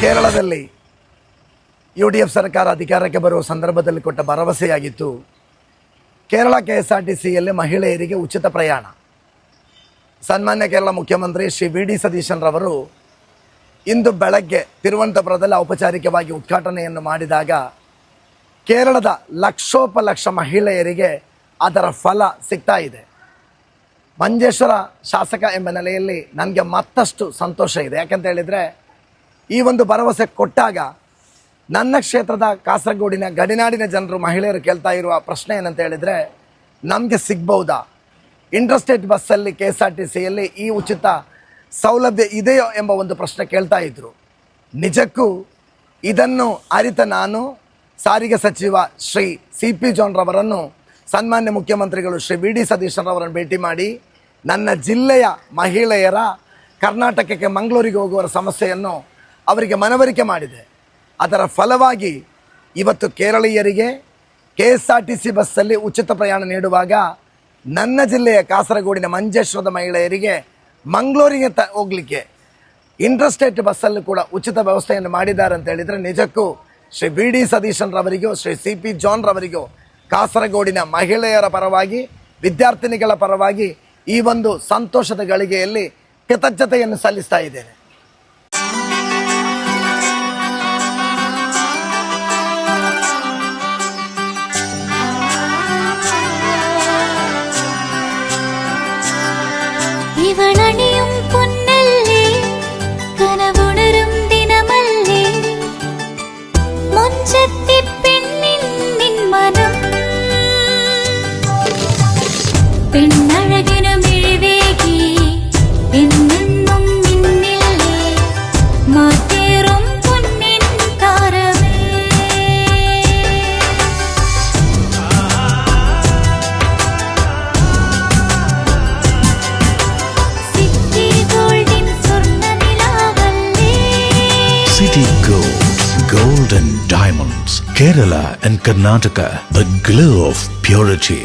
ಕೇರಳದಲ್ಲಿ UDF ಸರ್ಕಾರ ಅಧಿಕಾರಕ್ಕೆ ಬರುವ ಸಂದರ್ಭದಲ್ಲಿ ಕೊಟ್ಟ ಭರವಸೆಯಾಗಿತ್ತು ಕೇರಳ KSRTCಯಲ್ಲಿ ಮಹಿಳೆಯರಿಗೆ ಉಚಿತ ಪ್ರಯಾಣ. ಸನ್ಮಾನ್ಯ ಕೇರಳ ಮುಖ್ಯಮಂತ್ರಿ ಶ್ರೀ VD ಸತೀಶನ್ ರವರು ಇಂದು ಬೆಳಗ್ಗೆ ತಿರುವನಂತಪುರದಲ್ಲಿ ಔಪಚಾರಿಕವಾಗಿ ಉದ್ಘಾಟನೆಯನ್ನು ಮಾಡಿದಾಗ ಕೇರಳದ ಲಕ್ಷೋಪಲಕ್ಷ ಮಹಿಳೆಯರಿಗೆ ಅದರ ಫಲ ಸಿಗ್ತಾ ಇದೆ. ಮಂಜೇಶ್ವರ ಶಾಸಕ ಎಂಬ ನೆಲೆಯಲ್ಲಿ ನನಗೆ ಮತ್ತಷ್ಟು ಸಂತೋಷ ಇದೆ. ಯಾಕಂತ ಹೇಳಿದರೆ ಈ ಒಂದು ಭರವಸೆ ಕೊಟ್ಟಾಗ ನನ್ನ ಕ್ಷೇತ್ರದ ಕಾಸರಗೋಡಿನ ಗಡಿನಾಡಿನ ಜನರು ಮಹಿಳೆಯರು ಕೇಳ್ತಾ ಇರುವ ಪ್ರಶ್ನೆ ಏನಂತ ಹೇಳಿದರೆ, ನಮಗೆ ಸಿಗ್ಬಹುದಾ ಇಂಟರ್ಸ್ಟೇಟ್ ಬಸ್ಸಲ್ಲಿ KSRTCಯಲ್ಲಿ ಈ ಉಚಿತ ಸೌಲಭ್ಯ ಇದೆಯೋ ಎಂಬ ಒಂದು ಪ್ರಶ್ನೆ ಕೇಳ್ತಾ ಇದ್ರು. ನಿಜಕ್ಕೂ ಇದನ್ನು ಅರಿತ ನಾನು ಸಾರಿಗೆ ಸಚಿವ ಶ್ರೀ CP ಜಾನ್ ರವರನ್ನು, ಸನ್ಮಾನ್ಯ ಮುಖ್ಯಮಂತ್ರಿಗಳು ಶ್ರೀ VD ಸತೀಶನ್ ರವರನ್ನು ಭೇಟಿ ಮಾಡಿ ನನ್ನ ಜಿಲ್ಲೆಯ ಮಹಿಳೆಯರ ಕರ್ನಾಟಕಕ್ಕೆ ಮಂಗಳೂರಿಗೆ ಹೋಗುವ ಸಮಸ್ಯೆಯನ್ನು ಅವರಿಗೆ ಮನವರಿಕೆ ಮಾಡಿದೆ. ಅದರ ಫಲವಾಗಿ ಇವತ್ತು ಕೇರಳೀಯರಿಗೆ KSRTC ಬಸ್ಸಲ್ಲಿ ಉಚಿತ ಪ್ರಯಾಣ ನೀಡುವಾಗ ನನ್ನ ಜಿಲ್ಲೆಯ ಕಾಸರಗೋಡಿನ ಮಂಜೇಶ್ವರದ ಮಹಿಳೆಯರಿಗೆ ಮಂಗಳೂರಿಗೆ ಹೋಗಲಿಕ್ಕೆ ಇಂಟರ್ಸ್ಟೇಟ್ ಬಸ್ಸಲ್ಲೂ ಕೂಡ ಉಚಿತ ವ್ಯವಸ್ಥೆಯನ್ನು ಮಾಡಿದ್ದಾರೆ ಅಂತ ಹೇಳಿದರೆ ನಿಜಕ್ಕೂ ಶ್ರೀ VD ಸತೀಶನ್ ರವರಿಗೂ ಶ್ರೀ CP ಜಾನ್ ರವರಿಗೂ ಕಾಸರಗೋಡಿನ ಮಹಿಳೆಯರ ಪರವಾಗಿ, ವಿದ್ಯಾರ್ಥಿನಿಗಳ ಪರವಾಗಿ ಈ ಒಂದು ಸಂತೋಷದ ಗಳಿಗೆಯಲ್ಲಿ ಕೃತಜ್ಞತೆಯನ್ನು ಸಲ್ಲಿಸ್ತಾ ಇದ್ದೇನೆ. ഇവളണിയും പൊന്നല്ലേ കനവുണരും ദിനമല്ലേ മുഞ്ചത്തി പെണ്ണിൻ നിൻ മനം പെണ്ണഴകിനു മിഴിവേകി എന്നെന്നും നിന്നില്ലേ മാറ്റേറും പൊന്നിൻ താരമേ. City Gold and Diamonds, Kerala and Karnataka, the glow of purity.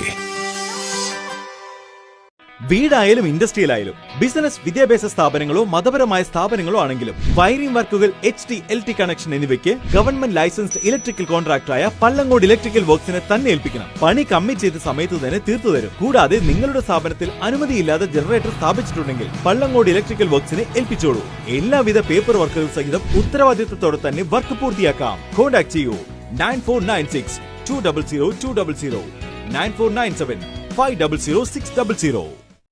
വീടായാലും ഇൻഡസ്ട്രിയിലായാലും ബിസിനസ്, വിദ്യാഭ്യാസ സ്ഥാപനങ്ങളോ മതപരമായ സ്ഥാപനങ്ങളോ ആണെങ്കിലും വയറിംഗ് വർക്കുകൾ, HT LT കണക്ഷൻ എന്നിവയ്ക്ക് ഗവൺമെന്റ് ലൈസൻസ്ഡ് ഇലക്ട്രിക്കൽ കോൺട്രാക്ടറായ പള്ളങ്ങോട് ഇലക്ട്രിക്കൽ വർക്സിനെ തന്നെ ഏൽപ്പിക്കണം. പണി കമ്മിറ്റ് ചെയ്ത സമയത്ത് തന്നെ തീർത്തു തരും. കൂടാതെ നിങ്ങളുടെ സ്ഥാപനത്തിൽ അനുമതിയില്ലാതെ ജനറേറ്റർ സ്ഥാപിച്ചിട്ടുണ്ടെങ്കിൽ പള്ളങ്ങോട് ഇലക്ട്രിക്കൽ വർക്സിനെ ഏൽപ്പിച്ചോളൂ. എല്ലാവിധ പേപ്പർ വർക്കുകൾ സഹിതം ഉത്തരവാദിത്തത്തോടെ തന്നെ വർക്ക് പൂർത്തിയാക്കാം. കോൺടാക്ട് ചെയ്യൂ 9496 200 200 9497 500 600.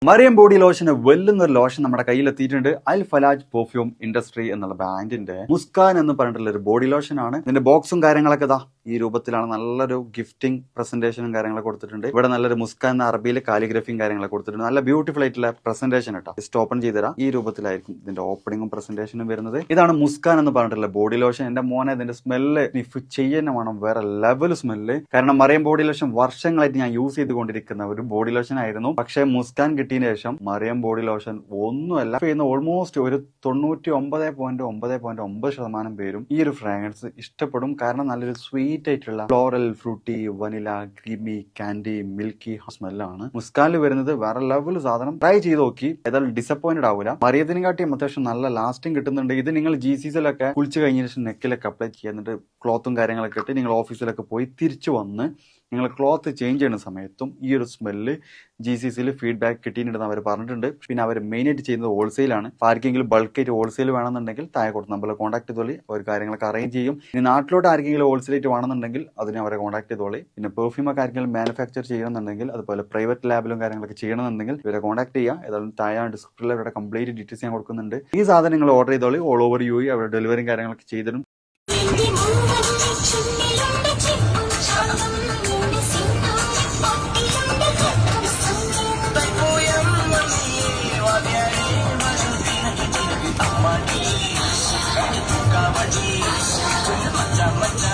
മറിയം ബോഡി ലോഷന് വെല്ലുന്ന ഒരു ലോഷൻ നമ്മുടെ കയ്യിലെത്തിയിട്ടുണ്ട്. അൽ ഫലാജ് പെർഫ്യൂം ഇൻഡസ്ട്രി എന്നുള്ള ബ്രാൻഡിന്റെ മുസ്കാൻ എന്ന് പറഞ്ഞിട്ടുള്ള ഒരു ബോഡി ലോഷൻ ആണ്. ഇതിന്റെ ബോക്സും കാര്യങ്ങളൊക്കെ ഇതാ ഈ രൂപത്തിലാണ്. നല്ലൊരു ഗിഫ്റ്റിംഗ് പ്രസന്റേഷനും കാര്യങ്ങളൊക്കെ കൊടുത്തിട്ടുണ്ട്. ഇവിടെ നല്ലൊരു മുസ്കാൻ എന്ന അറബിയിൽ കാലിഗ്രഫിയും കാര്യങ്ങളൊക്കെ കൊടുത്തിട്ടുണ്ട്. നല്ല ബ്യൂട്ടിഫുൾ ആയിട്ടുള്ള പ്രസന്റേഷൻ കേട്ടോ. ജസ്റ്റ് ഓപ്പൺ ചെയ്തുതരാം. ഈ രൂപത്തിലായിരിക്കും ഇതിന്റെ ഓപ്പണിംഗും പ്രസന്റേഷനും വരുന്നത്. ഇതാണ് മുസ്കാൻ എന്ന് പറഞ്ഞിട്ടുള്ള ബോഡി ലോഷൻ. എന്റെ മോനെ ഇതിന്റെ സ്മെല്ല് സ്നിഫ് ചെയ്യുന്ന വേണം, വേറെ ലെവൽ സ്മെല്ല്. കാരണം മറിയം ബോഡി ലോഷൻ വർഷങ്ങളായിട്ട് ഞാൻ യൂസ് ചെയ്തുകൊണ്ടിരിക്കുന്ന ഒരു ബോഡി ലോഷൻ ആയിരുന്നു. പക്ഷേ മുസ്കാൻ കിട്ടിയതിന് ശേഷം മറിയം ബോഡി ലോഷൻ ഒന്നുമല്ല ചെയ്യുന്ന ഓൾമോസ്റ്റ് ഒരു 99.9% പേരും ഈ ഒരു ഫ്രാഗ്രൻസ് ഇഷ്ടപ്പെടും. കാരണം നല്ലൊരു സ്വീറ്റ് ആയിട്ടുള്ള floral, fruity, vanilla, creamy, candy, milky സ്മെല്ലാണ് മുസ്കാനിൽ വരുന്നത്. വേറെ ലെവൽ സാധനം. ട്രൈ ചെയ്ത് നോക്കി, ഏതായാലും ഡിസപ്പോയിന്റഡ് ആവില്ല. മറിയത്തിനെക്കാട്ടിയും അത്യാവശ്യം നല്ല ലാസ്റ്റിംഗ് കിട്ടുന്നുണ്ട്. ഇത് നിങ്ങൾ GCCയിലൊക്കെ കുളിച്ച് കഴിഞ്ഞ ശേഷം നെക്കിലൊക്കെ അപ്ലൈ ചെയ്യുന്നിട്ട് ക്ലോത്തും കാര്യങ്ങളൊക്കെ ഇട്ട് നിങ്ങൾ ഓഫീസിലൊക്കെ പോയി തിരിച്ചു വന്ന് നിങ്ങൾ ക്ലോത്ത് ചേഞ്ച് ചെയ്യുന്ന സമയത്തും ഈ ഒരു സ്മെല്ല് GCCയിൽ ഫീഡ്ബാക്ക് കിട്ടിയിട്ടുണ്ടെന്ന് അവർ പറഞ്ഞിട്ടുണ്ട്. പിന്നെ അവർ മെയിനായിട്ട് ചെയ്യുന്നത് ഹോൾസെയിലാണ്. ആർക്കെങ്കിലും ബൾക്കായിട്ട് ഹോൾസെയിൽ വേണമെന്നുണ്ടെങ്കിൽ താഴെ കൊടുത്ത് നമ്മൾ കോൺടാക്ട് ചെയ്തോളി. അവർ കാര്യങ്ങളൊക്കെ അറേഞ്ച് ചെയ്യും. ഇനി നാട്ടിലോട്ട് ആർക്കെങ്കിലും ഹോൾസെയിലായിട്ട് വേണമെന്നുണ്ടെങ്കിൽ അതിനെ അവരെ കോൺടാക്ട് ചെയ്തോളി. പിന്നെ പെർഫ്യൂമൊക്കെ ആർക്കെങ്കിലും മാനുഫാക്ചർ ചെയ്യണമെന്നുണ്ടെങ്കിൽ, അതുപോലെ പ്രൈവറ്റ് ലാബിലും കാര്യങ്ങളൊക്കെ ചെയ്യണമെന്നുണ്ടെങ്കിൽ ഇവരെ കോൺടാക്ട് ചെയ്യുക. ഏതായാലും താഴെ ഡിസ്ക്രിപ്ഷനിൽ അവരുടെ കംപ്ലീറ്റ് ഡീറ്റെയിൽസ് ഞാൻ കൊടുക്കുന്നുണ്ട്. ഈ സാധനം നിങ്ങൾ ഓർഡർ ചെയ്തോളി. ഓൾ ഓവർ UAE അവരുടെ ഡെലിവറിയും കാര്യങ്ങളൊക്കെ ചെയ്തിടും. Manja,